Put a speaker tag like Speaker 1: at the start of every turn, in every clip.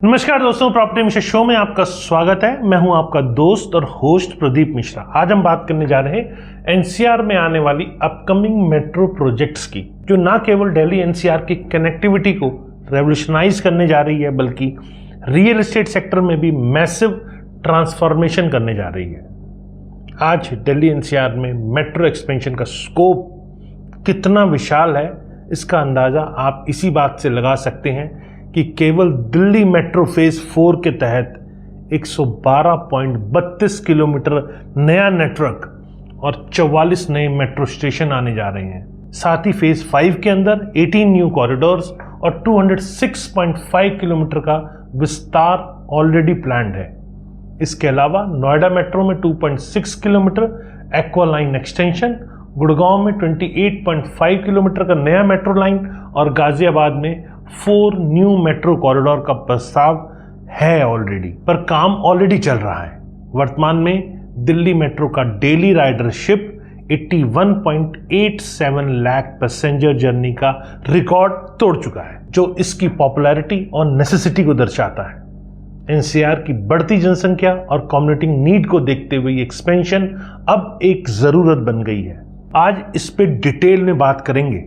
Speaker 1: नमस्कार दोस्तों, property Mishra show में आपका स्वागत है। मैं हूं आपका दोस्त और होस्ट प्रदीप मिश्रा। आज हम बात करने जा रहे हैं एनसीआर में आने वाली अपकमिंग मेट्रो प्रोजेक्ट्स की, जो ना केवल दिल्ली एनसीआर की कनेक्टिविटी को रेवोल्यूशनाइज करने जा रही है, बल्कि रियल एस्टेट सेक्टर में भी मैसिव ट्रांसफॉर्मेशन करने जा रही है। आज दिल्ली एनसीआर में मेट्रो एक्सपेंशन का स्कोप कितना विशाल है, इसका अंदाजा आप इसी बात से लगा सकते हैं कि केवल दिल्ली मेट्रो फेज 4 के तहत 112.32 किलोमीटर नया नेटवर्क और 44 नए मेट्रो स्टेशन आने जा रहे हैं। साथ ही फेज 5 के अंदर 18 न्यू कॉरिडोर्स और 206.5 किलोमीटर का विस्तार ऑलरेडी प्लान्ड है। इसके अलावा नोएडा मेट्रो में 2.6 kilometre aqua line extension, Gurgaon में 28.5 किलोमीटर का नया मेट्रो लाइन और गाजियाबाद में 4 न्यू मेट्रो कॉरिडोर का प्रस्ताव है ऑलरेडी, पर काम ऑलरेडी चल रहा है। वर्तमान में दिल्ली मेट्रो का daily ridership 81.87 lakh passenger journey का रिकॉर्ड तोड़ चुका है, जो इसकी पॉपुलैरिटी और नेसेसिटी को दर्शाता है। एनसीआर की बढ़ती जनसंख्या और कम्युनिटी नीड को देखते हुए एक्सपेंशन अब एक जरूरत बन गई है। आज इस पे डिटेल में बात करेंगे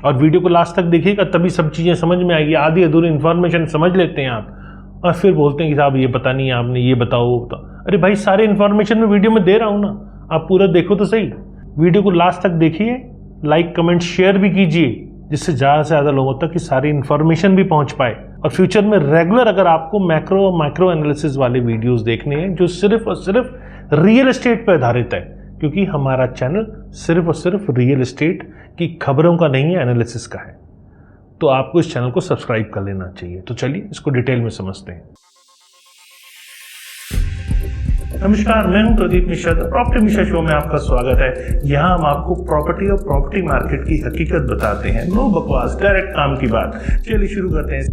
Speaker 1: और वीडियो को लास्ट तक देखिएगा, तभी सब चीज़ें समझ में आएगी। आधी अधूरी इन्फॉर्मेशन समझ लेते हैं आप और फिर बोलते हैं कि साहब ये पता नहीं, आपने ये बताओ। अरे भाई, सारे इन्फॉर्मेशन मैं वीडियो में दे रहा हूँ ना, आप पूरा देखो तो सही। वीडियो को लास्ट तक देखिए, लाइक कमेंट शेयर भी कीजिए, जिससे ज़्यादा से ज़्यादा लोगों तक की सारी इन्फॉर्मेशन भी पहुँच पाए। और फ्यूचर में रेगुलर अगर आपको मैक्रो और माइक्रो एनालिसिस वाले वीडियोस देखने हैं, जो सिर्फ और सिर्फ रियल एस्टेट पर आधारित है, क्योंकि हमारा चैनल सिर्फ और सिर्फ रियल एस्टेट की खबरों का नहीं है, एनालिसिस का है, तो आपको इस चैनल को सब्सक्राइब कर लेना चाहिए। तो चलिए इसको डिटेल में समझते हैं। नमस्कार, मैं हूं प्रदीप मिश्रा। प्रॉपर्टी मिश्रा शो में आपका स्वागत है। यहाँ हम आपको प्रॉपर्टी और प्रॉपर्टी मार्केट की हकीकत बताते हैं, नो बकवास, डायरेक्ट काम की बात। चलिए शुरू करते हैं।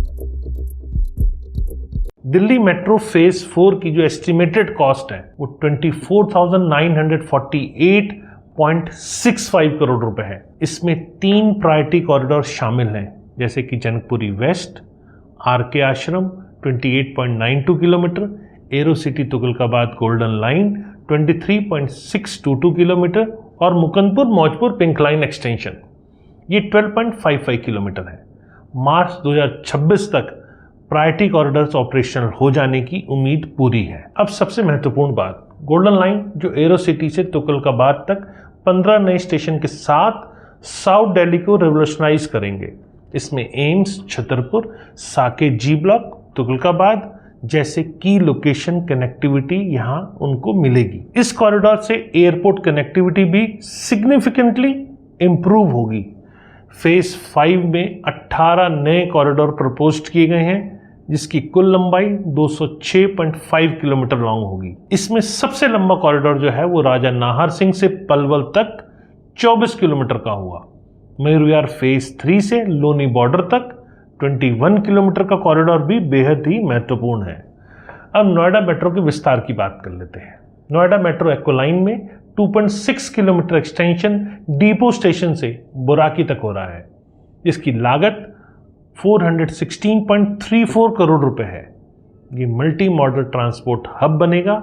Speaker 1: दिल्ली मेट्रो फेज 4 की जो एस्टिमेटेड कॉस्ट है वो 24,948.65 करोड़ रुपए है। इसमें 3 प्रायोरिटी कॉरिडोर शामिल हैं, जैसे कि Janakpuri waste, RK Ashram 28.92 kilometre, aero city Tughlakabad golden line 23.622 kilometre और Mukundpur Maujpur pink line extension, ये 12.55 किलोमीटर है। मार्च 2026 तक प्रायोरिटी कॉरिडोर्स ऑपरेशनल हो जाने की उम्मीद पूरी है। अब सबसे महत्वपूर्ण बात, गोल्डन लाइन जो एरो सिटी से तुगलकाबाद तक 15 नए स्टेशन के साथ साउथ दिल्ली को रेवोल्यूशनाइज करेंगे। इसमें एम्स, छतरपुर, साकेत जी ब्लॉक, तुगलकाबाद जैसे की लोकेशन कनेक्टिविटी यहां उनको मिलेगी। इस कॉरिडोर से एयरपोर्ट कनेक्टिविटी भी सिग्निफिकेंटली इंप्रूव होगी। फेज 5 में 18 नए कॉरिडोर प्रपोज्ड किए गए हैं, जिसकी कुल लंबाई 206.5 किलोमीटर लॉन्ग होगी। इसमें सबसे लंबा कॉरिडोर जो है वो राजा नाहर सिंह से पलवल तक 24 किलोमीटर का हुआ। मयूर विहार फेज 3 से लोनी बॉर्डर तक 21 किलोमीटर का कॉरिडोर भी बेहद ही महत्वपूर्ण है। अब नोएडा मेट्रो के विस्तार की बात कर लेते हैं। नोएडा मेट्रो एक्वा लाइन में 2.6 किलोमीटर एक्सटेंशन डिपो स्टेशन से बुराकी तक हो रहा है, जिसकी लागत 416.34 करोड़ रुपए है। ये मल्टी मॉडल ट्रांसपोर्ट हब बनेगा,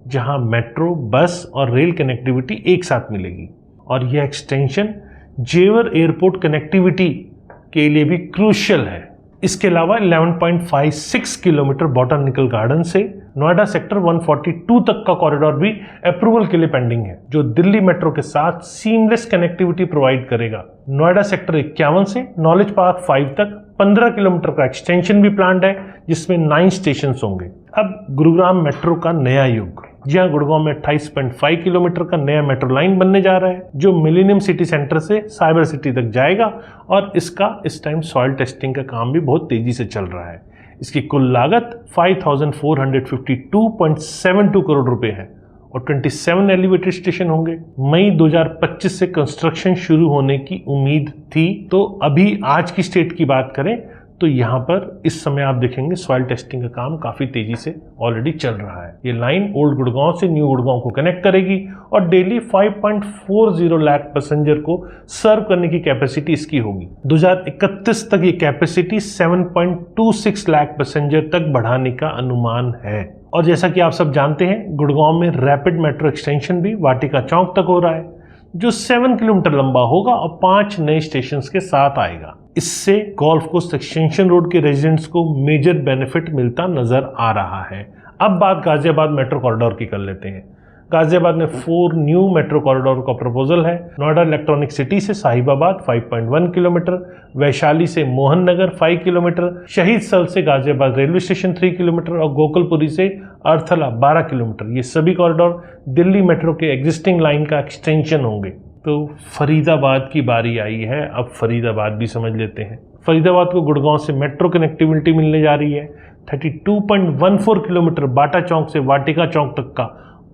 Speaker 1: जहां मेट्रो, बस और रेल कनेक्टिविटी एक साथ मिलेगी। और यह एक्सटेंशन जेवर एयरपोर्ट कनेक्टिविटी के लिए भी क्रूशियल है। इसके अलावा 11.56 किलोमीटर बॉटनिकल गार्डन से नोएडा सेक्टर 142 तक का कॉरिडोर भी अप्रूवल के लिए पेंडिंग है, जो दिल्ली मेट्रो के साथ सीमलेस कनेक्टिविटी प्रोवाइड करेगा। नोएडा सेक्टर 51 से नॉलेज पार्क 5 तक 15 किलोमीटर का एक्सटेंशन भी प्लान्ड है, जिसमें 9 स्टेशन होंगे। अब गुरुग्राम मेट्रो का नया युग, जहां गुड़गांव में 28.5 किलोमीटर का नया मेट्रो लाइन बनने जा रहा है, जो मिलेनियम सिटी सेंटर से साइबर सिटी तक जाएगा। और इसका इस टाइम सॉइल टेस्टिंग का काम भी बहुत तेजी से चल रहा है। इसकी कुल लागत 5,452.72 करोड़ रुपए है और 27 एलिवेटेड स्टेशन होंगे। मई 2025 से कंस्ट्रक्शन शुरू होने की उम्मीद थी। तो अभी आज की स्टेट की बात करें तो तो यहाँ पर इस समय आप देखेंगे सॉइल टेस्टिंग का काम काफ़ी तेज़ी से ऑलरेडी चल रहा है। ये लाइन ओल्ड गुड़गांव से न्यू गुड़गांव को कनेक्ट करेगी और डेली 5.40 लाख पैसेंजर को सर्व करने की कैपेसिटी इसकी होगी। 2031 तक ये कैपेसिटी 7.26 लाख पैसेंजर तक बढ़ाने का अनुमान है। और जैसा कि आप सब जानते हैं, गुड़गांव में रैपिड मेट्रो एक्सटेंशन भी वाटिका चौक तक हो रहा है, जो 7 किलोमीटर लंबा होगा और 5 नए स्टेशन के साथ आएगा। इससे गोल्फ कोस्ट एक्सटेंशन रोड के रेजिडेंट्स को मेजर बेनिफिट मिलता नजर आ रहा है। अब बात गाजियाबाद मेट्रो कॉरिडोर की कर लेते हैं। गाजियाबाद में 4 न्यू मेट्रो कॉरिडोर का प्रपोजल है। नोएडा इलेक्ट्रॉनिक सिटी से साहिबाबाद 5.1 किलोमीटर, वैशाली से मोहन नगर 5 किलोमीटर, शहीद स्थल से गाजियाबाद रेलवे स्टेशन 3 किलोमीटर और गोकुलपुरी से अर्थला 12 किलोमीटर। ये सभी कॉरिडोर दिल्ली मेट्रो के एग्जिस्टिंग लाइन का एक्सटेंशन होंगे। तो फरीदाबाद की बारी आई है। अब फरीदाबाद भी समझ लेते हैं। फरीदाबाद को गुड़गांव से मेट्रो कनेक्टिविटी मिलने जा रही है। 32.14 किलोमीटर बाटा चौक से वाटिका चौक तक का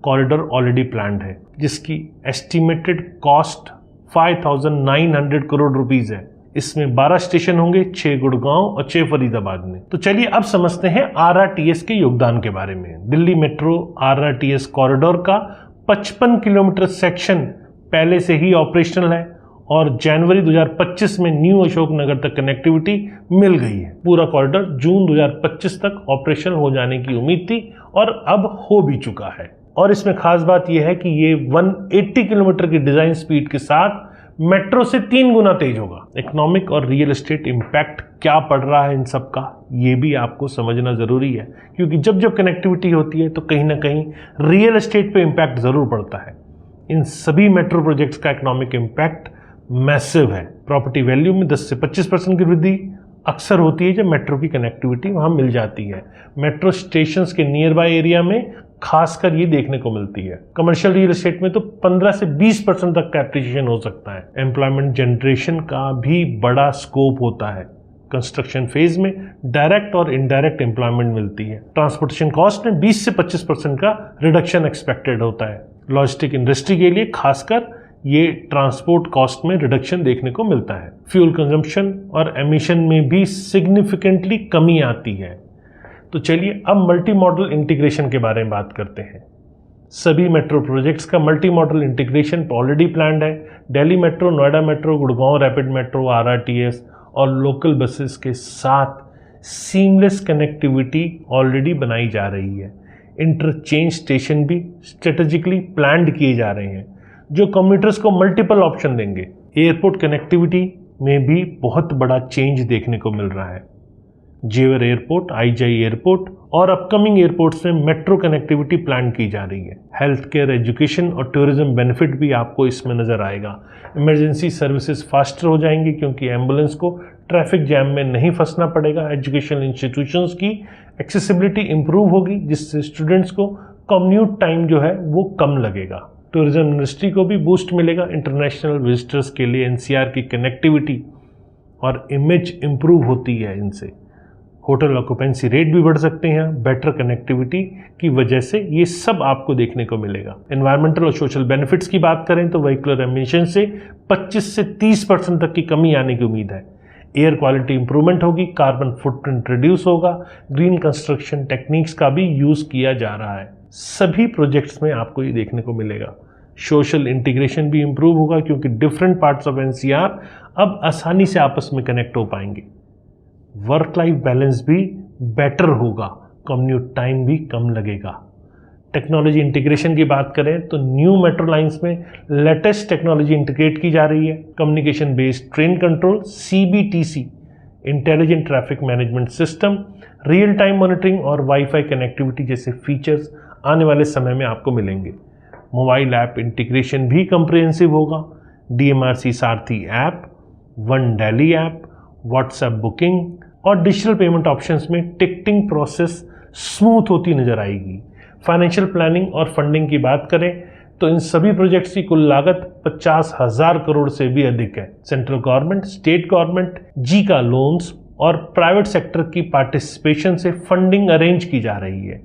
Speaker 1: कॉरिडोर ऑलरेडी प्लान्ड है, जिसकी एस्टिमेटेड कॉस्ट 5,900 करोड़ रुपीस है। इसमें 12 स्टेशन होंगे, 6 गुड़गांव और 6 फरीदाबाद में। तो चलिए अब समझते हैं RRTS के योगदान के बारे में। दिल्ली मेट्रो RRTS कॉरिडोर का 55 किलोमीटर सेक्शन पहले से ही ऑपरेशनल है और जनवरी 2025 में न्यू अशोक नगर तक कनेक्टिविटी मिल गई है। पूरा कॉरिडोर जून 2025 तक ऑपरेशनल हो जाने की उम्मीद थी और अब हो भी चुका है। और इसमें खास बात यह है कि ये 180 किलोमीटर की डिजाइन स्पीड के साथ मेट्रो से 3 गुना तेज होगा। इकोनॉमिक और रियल एस्टेट इम्पैक्ट क्या पड़ रहा है इन सब का, ये भी आपको समझना जरूरी है, क्योंकि जब जब कनेक्टिविटी होती है तो कहीं ना कहीं रियल एस्टेट पे इम्पैक्ट जरूर पड़ता है। इन सभी मेट्रो प्रोजेक्ट्स का इकोनॉमिक इम्पैक्ट मैसिव है। प्रॉपर्टी वैल्यू में 10 से 25% की वृद्धि अक्सर होती है जब मेट्रो की कनेक्टिविटी वहां मिल जाती है। मेट्रो स्टेशंस के नियर बाय एरिया में खासकर ये देखने को मिलती है। कमर्शियल रियल एस्टेट में तो 15 से 20% तक का एप्रिसिएशन हो सकता है। एम्प्लॉयमेंट जनरेशन का भी बड़ा स्कोप होता है। कंस्ट्रक्शन फेज में डायरेक्ट और इनडायरेक्ट एम्प्लॉयमेंट मिलती है। ट्रांसपोर्टेशन कॉस्ट में 20 से 25% का रिडक्शन एक्सपेक्टेड होता है। लॉजिस्टिक इंडस्ट्री के लिए खासकर ये ट्रांसपोर्ट कॉस्ट में रिडक्शन देखने को मिलता है। फ्यूल कंजम्पशन और एमिशन में भी सिग्निफिकेंटली कमी आती है। तो चलिए अब मल्टी मॉडल इंटीग्रेशन के बारे में बात करते हैं। सभी मेट्रो प्रोजेक्ट्स का multi model integration already planned है। Delhi metro, Noida metro, Gurgaon rapid metro, RRTS और लोकल बसेस के साथ सीमलेस कनेक्टिविटी ऑलरेडी बनाई जा रही है। इंटरचेंज स्टेशन भी स्ट्रेटेजिकली प्लान्ड किए जा रहे हैं, जो कम्यूटर्स को मल्टीपल ऑप्शन देंगे। एयरपोर्ट कनेक्टिविटी में भी बहुत बड़ा चेंज देखने को मिल रहा है। जेवर एयरपोर्ट, आईजीआई एयरपोर्ट और अपकमिंग एयरपोर्ट्स में मेट्रो कनेक्टिविटी प्लान की जा रही है। हेल्थ केयर, एजुकेशन और टूरिज्म बेनिफिट भी आपको इसमें नजर आएगा। इमरजेंसी सर्विसेज फास्टर हो जाएंगी क्योंकि एम्बुलेंस को ट्रैफिक जैम में नहीं फंसना पड़ेगा। एजुकेशनल इंस्टीट्यूशंस की एक्सेसिबिलिटी इंप्रूव होगी, जिससे स्टूडेंट्स को कम्यूट टाइम जो है वो कम लगेगा। टूरिज्म इंडस्ट्री को भी बूस्ट मिलेगा। इंटरनेशनल विजिटर्स के लिए NCR की कनेक्टिविटी और इमेज इंप्रूव होती है इनसे। होटल ऑक्यूपेंसी रेट भी बढ़ सकते हैं बेटर कनेक्टिविटी की वजह से। ये सब आपको देखने को मिलेगा। एनवायरमेंटल और सोशल बेनिफिट्स की बात करें तो व्हीकलर एमिशन से 25 से 30% तक की कमी आने की उम्मीद है। एयर क्वालिटी इंप्रूवमेंट होगी, कार्बन फुटप्रिंट रिड्यूस होगा, ग्रीन कंस्ट्रक्शन टेक्निक्स का भी यूज किया जा रहा है। सभी प्रोजेक्ट्स में आपको ये देखने को मिलेगा। सोशल इंटीग्रेशन भी इंप्रूव होगा क्योंकि डिफरेंट पार्ट्स ऑफ NCR अब आसानी से आपस में कनेक्ट हो पाएंगे। वर्क लाइफ बैलेंस भी बेटर होगा, कम्यूट टाइम भी कम लगेगा। टेक्नोलॉजी इंटीग्रेशन की बात करें तो न्यू मेट्रो लाइंस में लेटेस्ट टेक्नोलॉजी इंटीग्रेट की जा रही है। Communication based train control, CBTC, intelligent traffic management system, real time monitoring और वाईफाई कनेक्टिविटी जैसे फीचर्स आने वाले समय में आपको मिलेंगे। मोबाइल ऐप इंटीग्रेशन भी कंप्रिहेंसिव होगा। DMRC सारथी app, one Delhi app, WhatsApp booking और डिजिटल पेमेंट ऑप्शंस में टिकटिंग प्रोसेस स्मूथ होती नजर आएगी। फाइनेंशियल प्लानिंग और फंडिंग की बात करें तो इन सभी प्रोजेक्ट्स की कुल लागत 50,000 करोड़ से भी अधिक है। Central government, state government, Zika loans और प्राइवेट सेक्टर की पार्टिसिपेशन से फंडिंग अरेंज की जा रही है।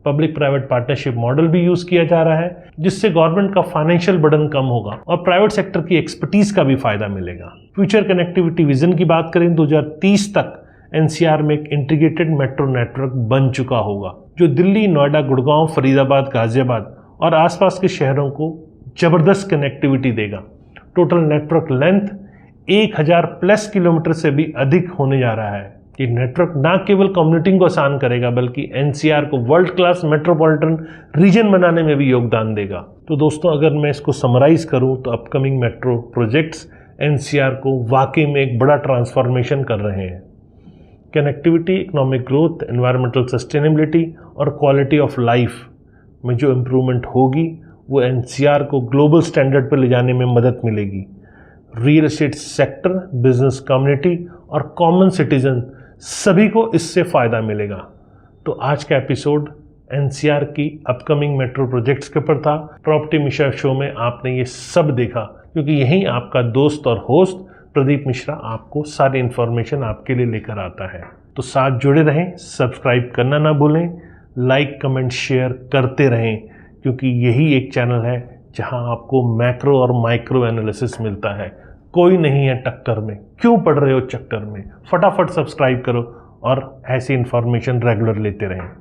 Speaker 1: पब्लिक प्राइवेट पार्टनरशिप मॉडल भी यूज किया जा रहा है, जिससे गवर्नमेंट का फाइनेंशियल बर्डन कम होगा और प्राइवेट सेक्टर की एक्सपर्टीज का भी फायदा मिलेगा। फ्यूचर कनेक्टिविटी विजन की बात करें 2030 तक एनसीआर में एक इंटीग्रेटेड मेट्रो नेटवर्क बन चुका होगा जो दिल्ली, नोएडा, गुड़गांव, फरीदाबाद, गाजियाबाद और आसपास के शहरों को जबरदस्त कनेक्टिविटी देगा। Total network length 1000 plus kilometre से भी अधिक होने जा रहा है। ये नेटवर्क ना केवल कम्युटिंग को आसान करेगा बल्कि एनसीआर को वर्ल्ड क्लास मेट्रोपॉलिटन रीजन बनाने में भी योगदान देगा। तो दोस्तों, अगर मैं इसको समराइज करूं तो अपकमिंग मेट्रो प्रोजेक्ट्स एनसीआर को वाकई में एक बड़ा ट्रांसफॉर्मेशन कर रहे हैं। Connectivity, economic growth, environmental sustainability और क्वालिटी ऑफ लाइफ में जो इम्प्रूवमेंट होगी वो एनसीआर को ग्लोबल स्टैंडर्ड पर ले जाने में मदद मिलेगी। Real estate sector, business community और कॉमन सिटीजन सभी को इससे फ़ायदा मिलेगा। तो आज का एपिसोड एनसीआर की अपकमिंग मेट्रो प्रोजेक्ट्स के ऊपर था। प्रॉपर्टी मिश्रा शो में आपने ये सब देखा क्योंकि यहीं आपका दोस्त और होस्ट प्रदीप मिश्रा आपको सारी इन्फॉर्मेशन आपके लिए लेकर आता है। तो साथ जुड़े रहें, सब्सक्राइब करना ना भूलें, लाइक, कमेंट, शेयर करते रहें क्योंकि यही एक चैनल है जहां आपको मैक्रो और माइक्रो एनालिसिस मिलता है। कोई नहीं है टक्कर में, क्यों पड़ रहे हो चक्कर में। फटाफट सब्सक्राइब करो और ऐसी इन्फॉर्मेशन रेगुलर लेते रहें।